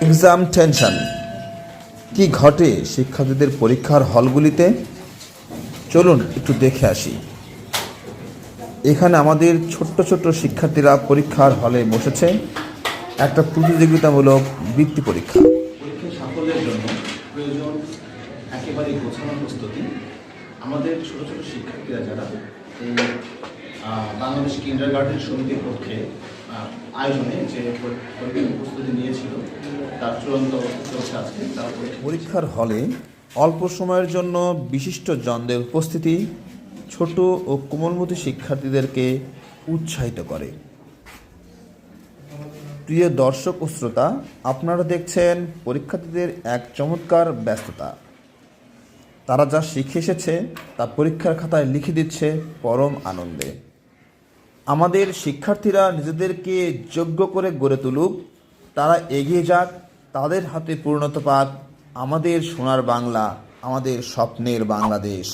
Exam tension কি ঘটে শিক্ষার্থীদের পরীক্ষার হলগুলিতে? চলুন একটু দেখে আসি। এখানে আমাদের ছোট্ট ছোট্ট শিক্ষার্থীরা পরীক্ষার হলে বসেছে একটা প্রতিযোগিতামূলক বৃত্তি পরীক্ষা। পরীক্ষার সাফল্যের জন্য প্রয়োজন একেবারে গোছানো প্রস্তুতি। আমাদের ছোট ছোট শিক্ষার্থীরা যারা এই বাংলাদেশ কিন্ডারগার্টেন সমিতির পক্ষে আয়োজনে যে পরীক্ষার প্রস্তুতি নিয়েছিল তার চূড়ান্ত চলছে আজকে। পরীক্ষার হলে অল্প সময়ের জন্য বিশিষ্ট জনদের উপস্থিতি ছোট ও কোমলমতি শিক্ষার্থীদেরকে উৎসাহিত করে। প্রিয় দর্শক ও শ্রোতা, আপনারা দেখছেন পরীক্ষার্থীদের এক চমৎকার ব্যস্ততা। তারা যা শিখে এসেছে তা পরীক্ষার খাতায় লিখে দিচ্ছে পরম আনন্দে। আমাদের শিক্ষার্থীরা নিজেদেরকে যোগ্য করে গড়ে তুলুক, তারা এগিয়ে যাক, তাদের হাতে পূর্ণতা পাক আমাদের সোনার বাংলা, আমাদের স্বপ্নের বাংলাদেশ।